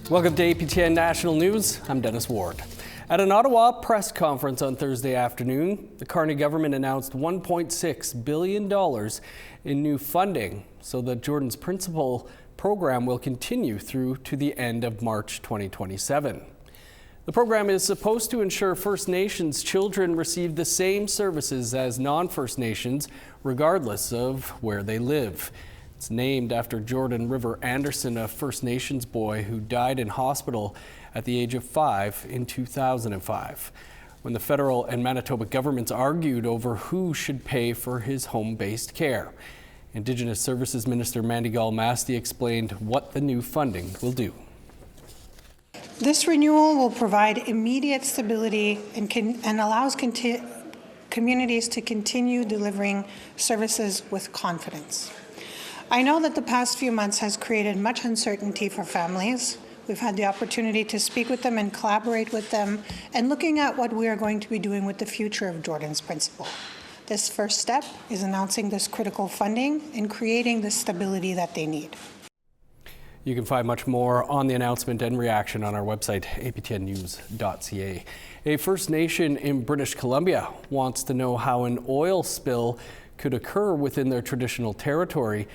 Welcome to APTN National News. I'm Dennis Ward. At an Ottawa press conference on Thursday afternoon, the Carney government announced $1.6 billion in new funding so that Jordan's Principal program will continue through to the end of March 2027. The program is supposed to ensure First Nations children receive the same services as non-First Nations, regardless of where they live. It's named after Jordan River Anderson, a First Nations boy who died in hospital at the age of 5 in 2005, when the federal and Manitoba governments argued over who should pay for his home-based care. Indigenous Services Minister Mandy Gall-Masti explained what the new funding will do. This renewal will provide immediate stability and allows communities to continue delivering services with confidence. I know that the past few months has created much uncertainty for families. We've had the opportunity to speak with them and collaborate with them, and looking at what we are going to be doing with the future of Jordan's Principal. This first step is announcing this critical funding and creating the stability that they need. You can find much more on the announcement and reaction on our website, aptnnews.ca. A First Nation in British Columbia wants to know how an oil spill could occur within their traditional territory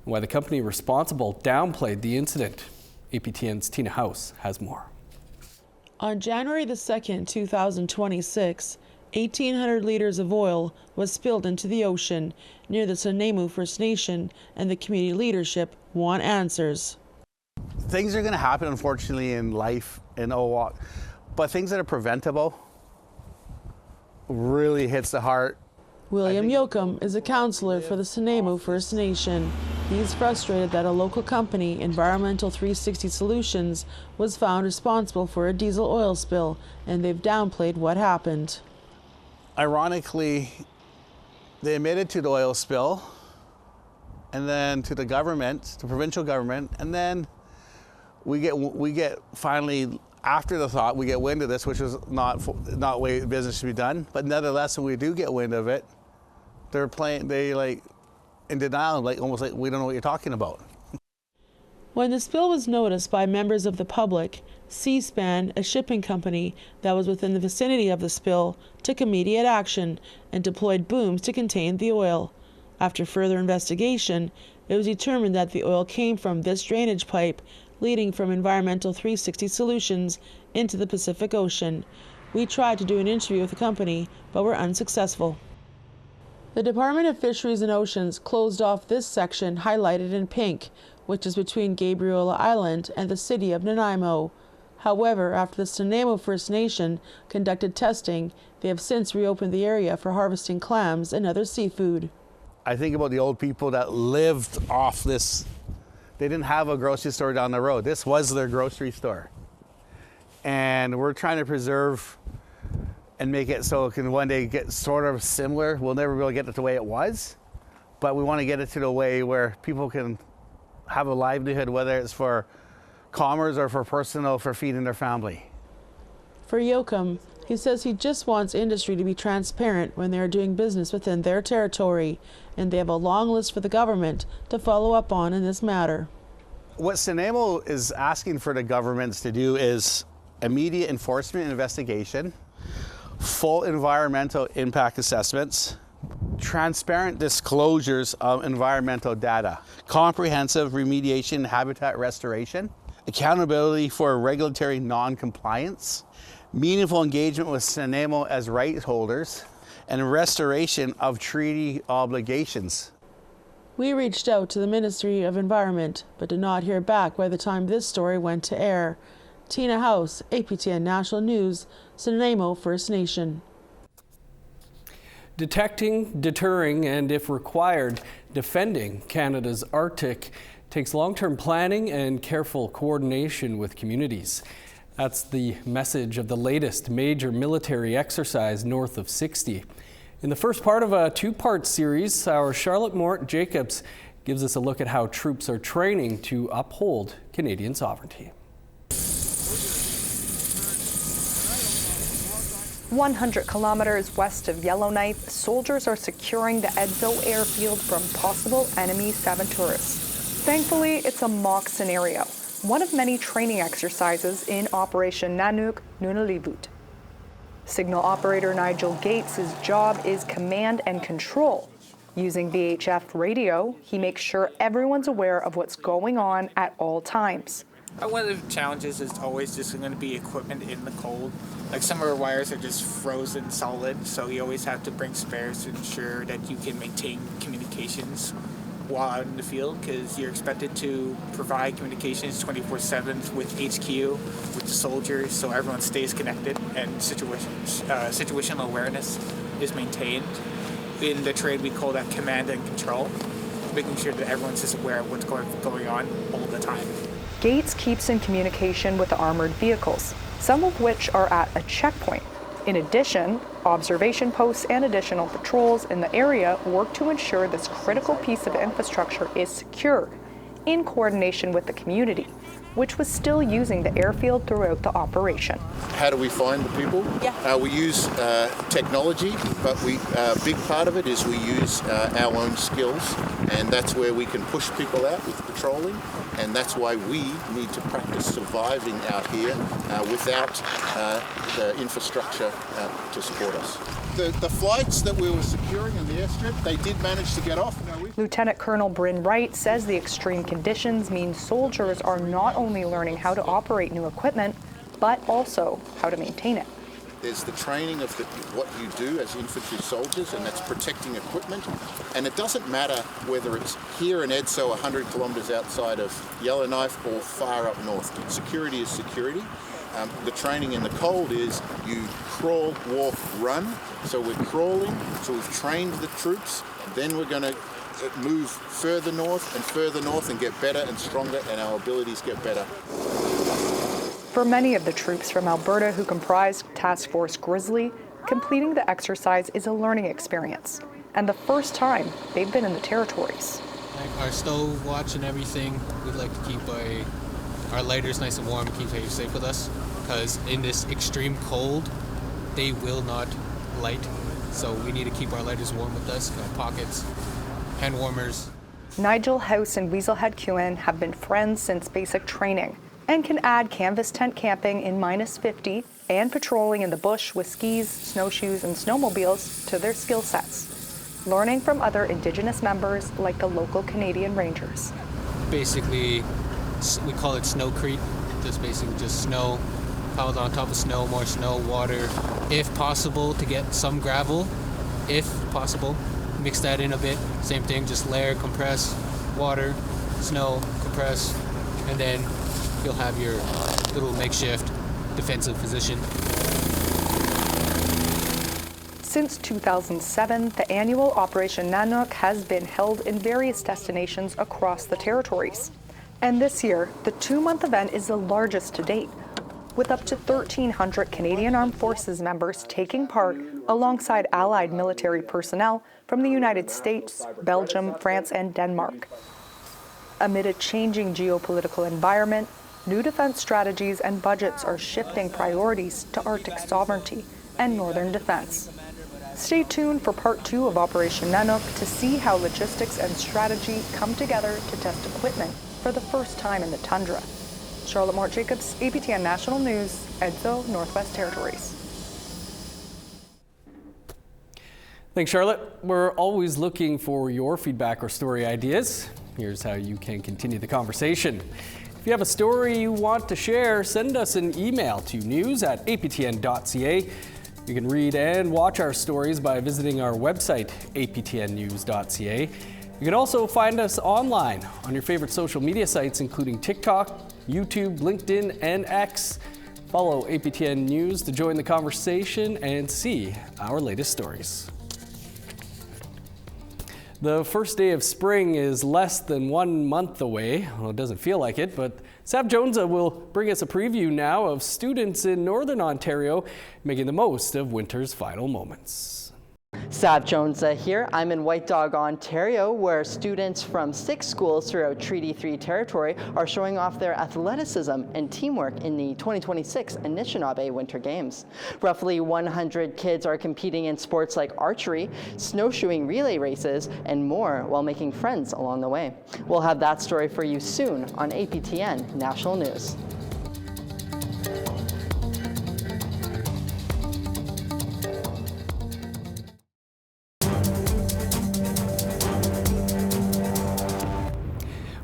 and why the company responsible downplayed the incident. APTN's Tina House has more. On January the 2nd, 2026, 1,800 liters of oil was spilled into the ocean near the Sunemu First Nation, and the community leadership want answers. Things are going to happen, unfortunately, in life in Owak, but things that are preventable really hits the heart. William Yoakum is a councillor for the Sunemu First Nation. He's frustrated that a local company, Environmental 360 Solutions, was found responsible for a diesel oil spill, and they've downplayed what happened. Ironically, they admitted to the oil spill, and then to the government, the provincial government, and then we get finally, after the thought, we get wind of this, which was not way business should be done. But nevertheless, when we do get wind of it, they like in denial, like almost like we don't know what you're talking about. When the spill was noticed by members of the public, C-SPAN, a shipping company that was within the vicinity of the spill, took immediate action and deployed booms to contain the oil. After further investigation, it was determined that the oil came from this drainage pipe leading from Environmental 360 Solutions into the Pacific Ocean. We tried to do an interview with the company, but were unsuccessful. The Department of Fisheries and Oceans closed off this section highlighted in pink, which is between Gabriola Island and the city of Nanaimo. However, after the Sunemu First Nation conducted testing, they have since reopened the area for harvesting clams and other seafood. I think about the old people that lived off this. They didn't have a grocery store down the road. This was their grocery store. And we're trying to preserve and make it so it can one day get sort of similar. We'll never really get it the way it was, but we want to get it to the way where people can have a livelihood, whether it's for commerce or for feeding their family. For Yoakum, he says he just wants industry to be transparent when they are doing business within their territory, and they have a long list for the government to follow up on in this matter. What Sunemu is asking for the governments to do is immediate enforcement and investigation, full environmental impact assessments, transparent disclosures of environmental data, comprehensive remediation and habitat restoration, accountability for regulatory non-compliance, meaningful engagement with Sunemu as rights holders, and restoration of treaty obligations. We reached out to the Ministry of Environment, but did not hear back by the time this story went to air. Tina House, APTN National News, Sunemu First Nation. Detecting, deterring, and if required, defending Canada's Arctic takes long-term planning and careful coordination with communities. That's the message of the latest major military exercise north of 60. In the first part of a two-part series, our Charlotte Mort Jacobs gives us a look at how troops are training to uphold Canadian sovereignty. 100 kilometers west of Yellowknife, soldiers are securing the Edzo airfield from possible enemy saboteurs. Thankfully, it's a mock scenario. one of many training exercises in Operation Nanook Nunalivut. Signal operator Nigel Gates' job is command and control. Using VHF radio, he makes sure everyone's aware of what's going on at all times. One of the challenges is always just going to be equipment in the cold. Like some of our wires are just frozen solid, so you always have to bring spares to ensure that you can maintain communications while out in the field, because you're expected to provide communications 24/7 with HQ, with the soldiers, so everyone stays connected and situational awareness is maintained. In the trade, we call that command and control, making sure that everyone's just aware of what's going on all the time. Gates keeps in communication with the armored vehicles, some of which are at a checkpoint. In addition, observation posts and additional patrols in the area work to ensure this critical piece of infrastructure is secure, in coordination with the community, which was still using the airfield throughout the operation. How do we find the people? We use technology, but a big part of it is we use our own skills, and that's where we can push people out with patrolling, and that's why we need to practice surviving out here without the infrastructure to support us. The flights that we were securing in the airstrip, they did manage to get off. Lieutenant Colonel Bryn Wright says the extreme conditions mean soldiers are not only learning how to operate new equipment, but also how to maintain it. There's the training of what you do as infantry soldiers, and that's protecting equipment. And it doesn't matter whether it's here in Edso, 100 kilometres outside of Yellowknife, or far up north. Security is security. The training in the cold is you crawl, walk, run. So we're crawling, so we've trained the troops, and then we're going to move further north and get better and stronger, and our abilities get better. For many of the troops from Alberta who comprise Task Force Grizzly, completing the exercise is a learning experience, and the first time they've been in the territories. Like our stove watch and everything, we'd like to keep our lighters nice and warm, keep it safe with us, because in this extreme cold, they will not light, so we need to keep our lighters warm with us, pockets, hand warmers. Nigel House and Weaselhead Kewen have been friends since basic training and can add canvas tent camping in -50 and patrolling in the bush with skis, snowshoes, and snowmobiles to their skill sets, learning from other Indigenous members like the local Canadian Rangers. Basically, we call it snowcrete, just snow, piled on top of snow, more snow, water. If possible, to get some gravel, if possible. Mix that in a bit, same thing, just layer, compress, water, snow, compress, and then you'll have your little makeshift defensive position. Since 2007, the annual Operation Nanook has been held in various destinations across the territories. And this year, the 2-month event is the largest to date, with up to 1,300 Canadian Armed Forces members taking part alongside allied military personnel from the United States, Belgium, France, and Denmark. Amid a changing geopolitical environment, new defense strategies and budgets are shifting priorities to Arctic sovereignty and northern defense. Stay tuned for part 2 of Operation Nanook to see how logistics and strategy come together to test equipment for the first time in the tundra. Charlotte Mort-Jacobs, APTN National News, Edso, Northwest Territories. Thanks, Charlotte. We're always looking for your feedback or story ideas. Here's how you can continue the conversation. If you have a story you want to share, send us an email to news@aptn.ca. You can read and watch our stories by visiting our website, aptnnews.ca. You can also find us online on your favorite social media sites, including TikTok, YouTube, LinkedIn, and X. Follow APTN News to join the conversation and see our latest stories. The first day of spring is less than 1 month away. Well, it doesn't feel like it, but Sav Jonesa will bring us a preview now of students in Northern Ontario making the most of winter's final moments. So Sav Jones here. I'm in White Dog, Ontario, where students from 6 schools throughout Treaty 3 territory are showing off their athleticism and teamwork in the 2026 Anishinaabe Winter Games. Roughly 100 kids are competing in sports like archery, snowshoeing relay races, and more while making friends along the way. We'll have that story for you soon on APTN National News.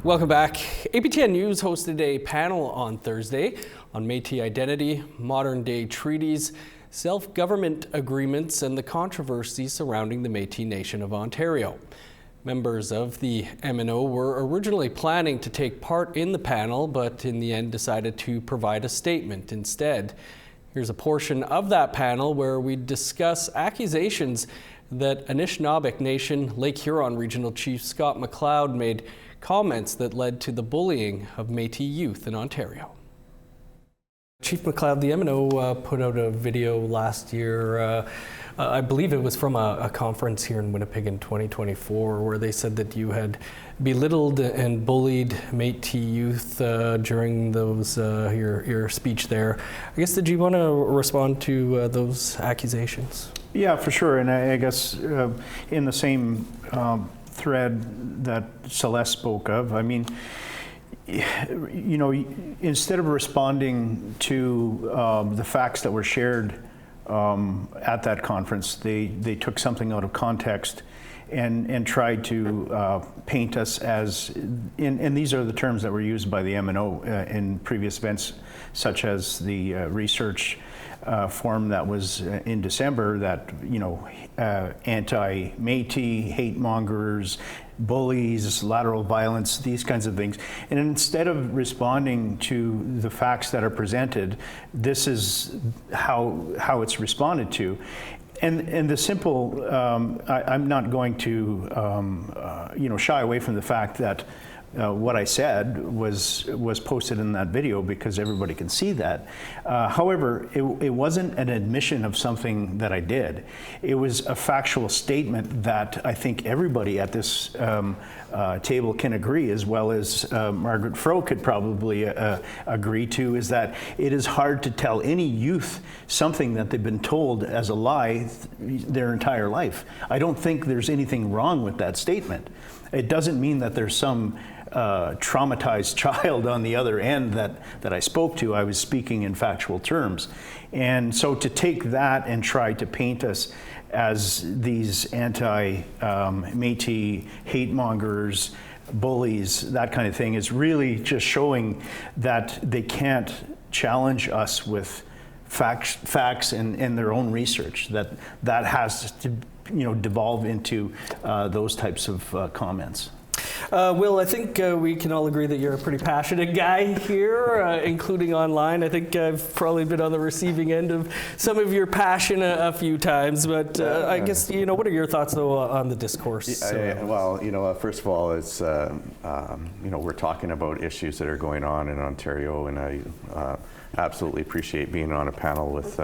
Welcome back. APTN News hosted a panel on Thursday on Métis identity, modern-day treaties, self-government agreements, and the controversy surrounding the Métis Nation of Ontario. Members of the MNO were originally planning to take part in the panel, but in the end decided to provide a statement instead. Here's a portion of that panel where we discuss accusations that Anishinaabe Nation Lake Huron Regional Chief Scott McLeod made comments that led to the bullying of Métis youth in Ontario. Chief McLeod, the MNO put out a video last year, I believe it was from a conference here in Winnipeg in 2024, where they said that you had belittled and bullied Métis youth during those your speech there. I guess, did you want to respond to those accusations? Yeah, for sure, and I guess in the same thread that Celeste spoke of, I mean, you know, instead of responding to the facts that were shared at that conference, they took something out of context and tried to paint us as, and these are the terms that were used by the MNO in previous events, such as the research forum that was in December, that, you know, anti-Métis, hate mongers, bullies, lateral violence, these kinds of things. And instead of responding to the facts that are presented, this is how it's responded to. And the simple, I'm not going to, you know, shy away from the fact that what I said was posted in that video, because everybody can see that. However, it wasn't an admission of something that I did. It was a factual statement that I think everybody at this table can agree, as well as Margaret Froh could probably agree to, is that it is hard to tell any youth something that they've been told as a lie their entire life. I don't think there's anything wrong with that statement. It doesn't mean that there's some traumatized child on the other end that I spoke to. I was speaking in factual terms. And so to take that and try to paint us as these anti-Métis, hate mongers, bullies, that kind of thing, is really just showing that they can't challenge us with facts and their own research, that has to, you know, devolve into those types of comments. Will, I think we can all agree that you're a pretty passionate guy here, including online. I think I've probably been on the receiving end of some of your passion a few times, but I guess, you know, what are your thoughts, though, on the discourse? Well, you know, first of all, it's, you know, we're talking about issues that are going on in Ontario, and I absolutely appreciate being on a panel with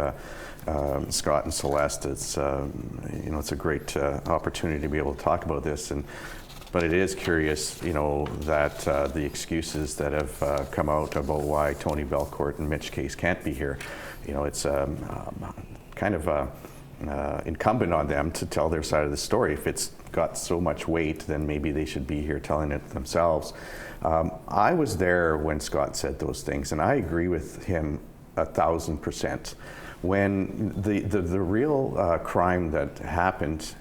Scott and Celeste. It's, you know, it's a great opportunity to be able to talk about this. But it is curious, you know, that the excuses that have come out about why Tony Belcourt and Mitch Case can't be here, you know, it's kind of incumbent on them to tell their side of the story. If it's got so much weight, then maybe they should be here telling it themselves. I was there when Scott said those things, and I agree with him 1,000%. When the real crime that happened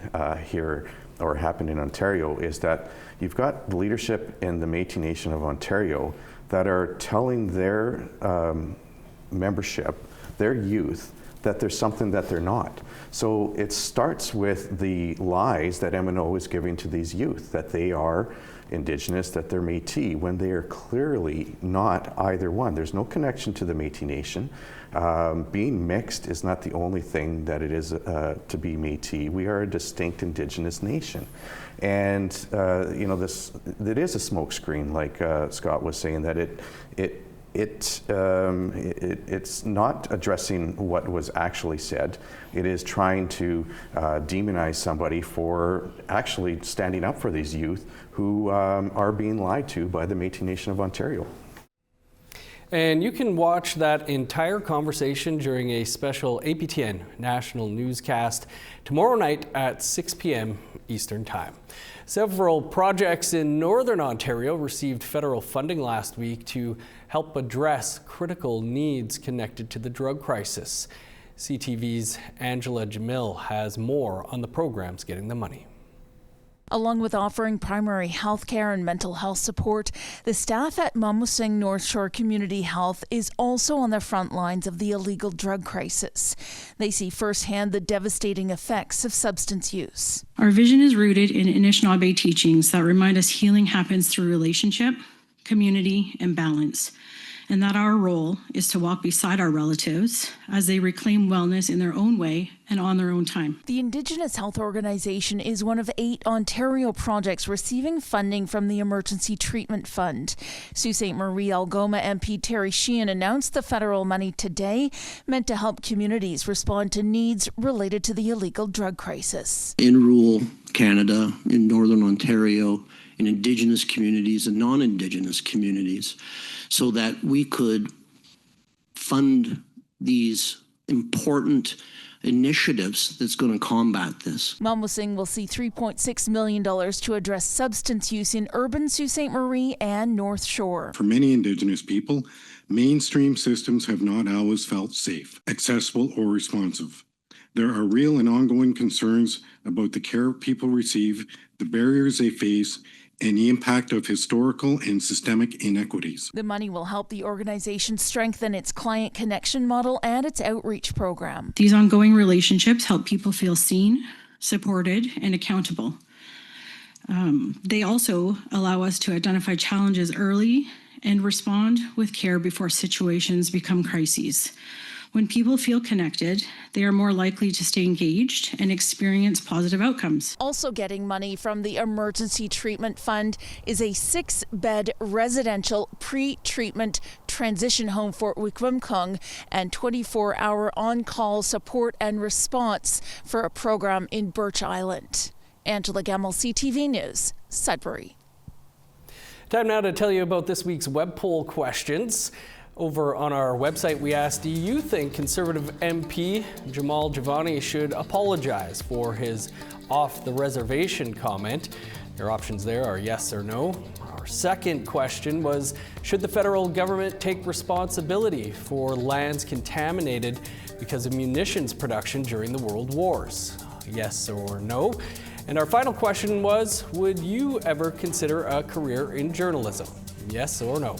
here, or happened in Ontario, is that you've got leadership in the Métis Nation of Ontario that are telling their membership, their youth, that there's something that they're not. So it starts with the lies that MNO is giving to these youth, that they are Indigenous, that they're Métis, when they are clearly not either one. There's no connection to the Métis Nation. Being mixed is not the only thing that it is to be Métis. We are a distinct Indigenous nation. And it is a smokescreen, like Scott was saying, that it it's not addressing what was actually said. It is trying to demonize somebody for actually standing up for these youth who are being lied to by the Métis Nation of Ontario. And you can watch that entire conversation during a special APTN National newscast tomorrow night at 6 p.m. Eastern Time. Several projects in Northern Ontario received federal funding last week to help address critical needs connected to the drug crisis. CTV's Angela Jamil has more on the programs getting the money. Along with offering primary health care and mental health support, the staff at Mamusing North Shore Community Health is also on the front lines of the illegal drug crisis. They see firsthand the devastating effects of substance use. Our vision is rooted in Anishinaabe teachings that remind us healing happens through relationship, community, and balance, and that our role is to walk beside our relatives as they reclaim wellness in their own way and on their own time. The Indigenous Health Organization is one of 8 Ontario projects receiving funding from the Emergency Treatment Fund. Sault Ste. Marie Algoma MP Terry Sheehan announced the federal money today, meant to help communities respond to needs related to the illegal drug crisis. In rural Canada, in Northern Ontario, in Indigenous communities and non-Indigenous communities, so that we could fund these important initiatives that's going to combat this. Mamusing will see $3.6 million to address substance use in urban Sault Ste. Marie and North Shore. For many Indigenous people, mainstream systems have not always felt safe, accessible, or responsive. There are real and ongoing concerns about the care people receive, the barriers they face, and the impact of historical and systemic inequities. The money will help the organization strengthen its client connection model and its outreach program. These ongoing relationships help people feel seen, supported, and accountable. They also allow us to identify challenges early and respond with care before situations become crises. When people feel connected, they are more likely to stay engaged and experience positive outcomes. Also getting money from the Emergency Treatment Fund is a 6-bed residential pre-treatment transition home for Wikwemkong and 24-hour on-call support and response for a program in Birch Island. Angela Gemmell, CTV News, Sudbury. Time now to tell you about this week's web poll questions. Over on our website, we asked, do you think Conservative MP Jamal Javani should apologize for his off-the-reservation comment? Your options there are yes or no. Our second question was, should the federal government take responsibility for lands contaminated because of munitions production during the World Wars? Yes or no. And our final question was, would you ever consider a career in journalism? Yes or no.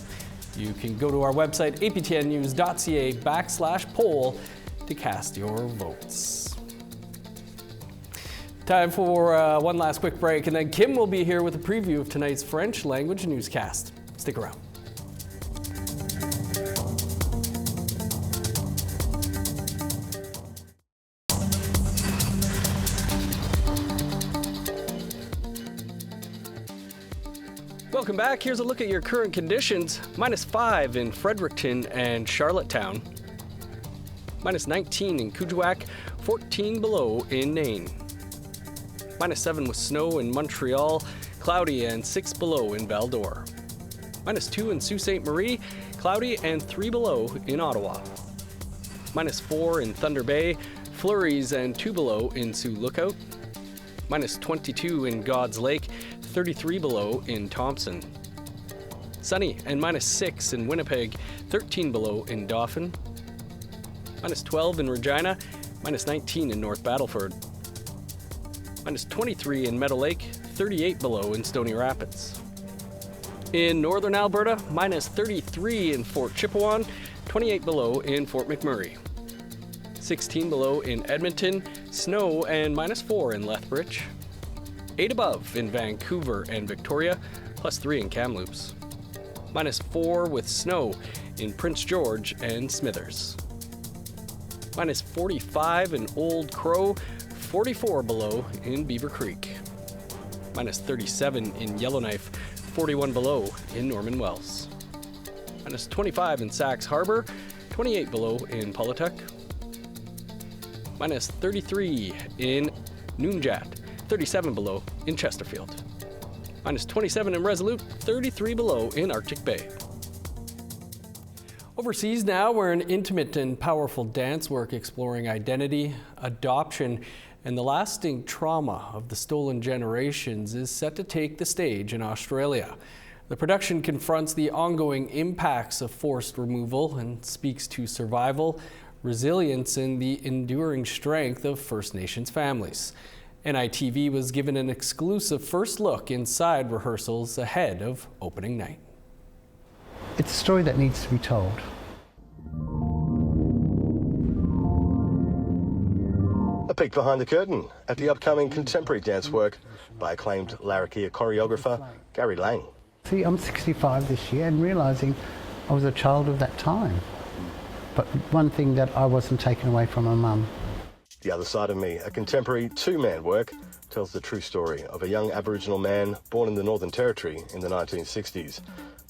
You can go to our website, aptnnews.ca/poll to cast your votes. Time for one last quick break, and then Kim will be here with a preview of tonight's French language newscast. Stick around. Welcome back. Here's a look at your current conditions. -5 in Fredericton and Charlottetown. -19 in Kuujjuaq, 14 below in Nain. -7 with snow in Montreal, cloudy and 6 below in Val-d'Or. -2 in Sault Ste. Marie, cloudy and 3 below in Ottawa. -4 in Thunder Bay, flurries and 2 below in Sioux Lookout. -22 in God's Lake, 33 below in Thompson. Sunny and -6 in Winnipeg, 13 below in Dauphin. -12 in Regina, -19 in North Battleford. -23 in Meadow Lake, 38 below in Stony Rapids. In northern Alberta, -33 in Fort Chipewyan, 28 below in Fort McMurray. 16 below in Edmonton, snow and -4 in Lethbridge. 8 above in Vancouver and Victoria, +3 in Kamloops. -4 with snow in Prince George and Smithers. -45 in Old Crow, 44 below in Beaver Creek. -37 in Yellowknife, 41 below in Norman Wells. minus 25 in Sax Harbor, 28 below in Paulatuk, minus 33 in Noonjat, 37 below in Chesterfield, minus 27 in Resolute, 33 below in Arctic Bay. Overseas now, we're an intimate and powerful dance work exploring identity, adoption, and the lasting trauma of the stolen generations is set to take the stage in Australia. The production confronts the ongoing impacts of forced removal and speaks to survival, resilience, and the enduring strength of First Nations families. NITV was given an exclusive first look inside rehearsals ahead of opening night. It's a story that needs to be told. A peek behind the curtain at the upcoming contemporary dance work by acclaimed Larrakia choreographer Gary Lang. See, I'm 65 this year and realising I was a child of that time. But one thing that I wasn't taken away from my mum. The Other Side of Me, a contemporary two-man work, tells the true story of a young Aboriginal man born in the Northern Territory in the 1960s,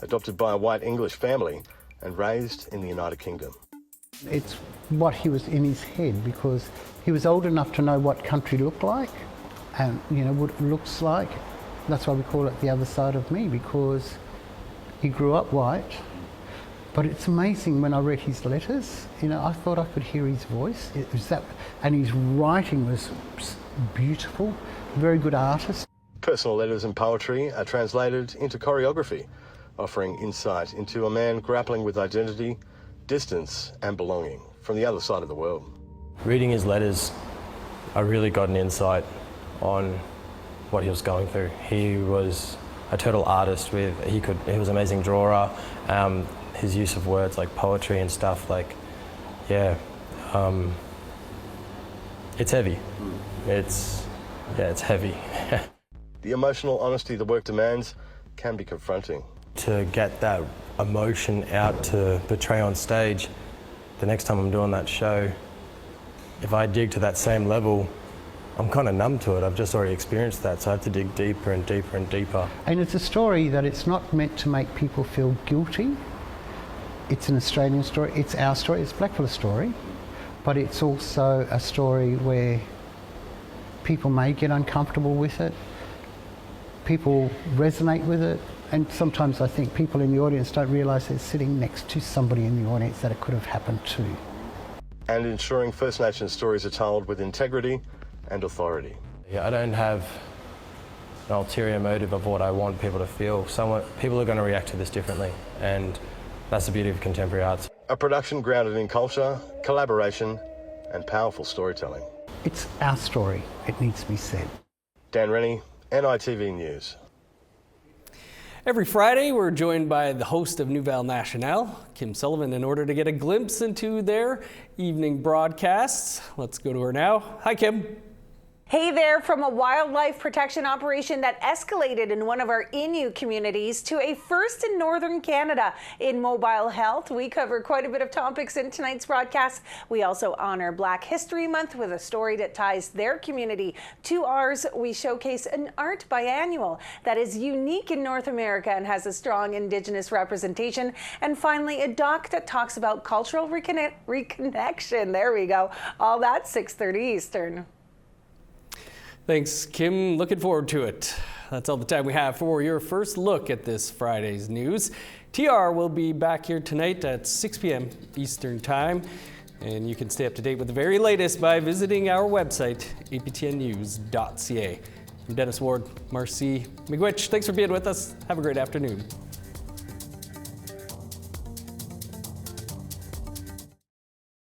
adopted by a white English family and raised in the United Kingdom. It's what he was in his head, because he was old enough to know what country looked like and, you know, what it looks like. That's why we call it The Other Side of Me, because he grew up white. But it's amazing when I read his letters, you know, I thought I could hear his voice. It was that, and his writing was beautiful, very good artist. Personal letters and poetry are translated into choreography, offering insight into a man grappling with identity, distance and belonging from the other side of the world. Reading his letters, I really got an insight on what he was going through. He was a total artist. He was an amazing drawer. His use of words like poetry and stuff, like, yeah, it's heavy. It's heavy. The emotional honesty the work demands can be confronting. To get that emotion out to portray on stage, the next time I'm doing that show, if I dig to that same level, I'm kind of numb to it. I've just already experienced that, so I have to dig deeper and deeper and deeper. And it's a story that it's not meant to make people feel guilty. It's an Australian story, it's our story, it's Blackfellow's story, but it's also a story where people may get uncomfortable with it, people resonate with it, and sometimes I think people in the audience don't realise they're sitting next to somebody in the audience that it could have happened to. And ensuring First Nations stories are told with integrity and authority. Yeah, I don't have an ulterior motive of what I want people to feel. People are going to react to this differently, and that's the beauty of contemporary arts. A production grounded in culture, collaboration and powerful storytelling. It's our story, it needs to be said. Dan Rennie, NITV News. Every Friday, we're joined by the host of Nouvelle Nationale, Kim Sullivan, in order to get a glimpse into their evening broadcasts. Let's go to her now. Hi, Kim. Hey there, from a wildlife protection operation that escalated in one of our Innu communities to a first in Northern Canada in mobile health. We cover quite a bit of topics in tonight's broadcast. We also honor Black History Month with a story that ties their community to ours. We showcase an art biannual that is unique in North America and has a strong Indigenous representation. And finally, a doc that talks about cultural reconnection. There we go. All that 6:30 Eastern. Thanks, Kim. Looking forward to it. That's all the time we have for your first look at this Friday's news. TR will be back here tonight at 6 p.m. Eastern Time. And you can stay up to date with the very latest by visiting our website, aptnnews.ca. I'm Dennis Ward, Marcy Miigwech. Thanks for being with us. Have a great afternoon.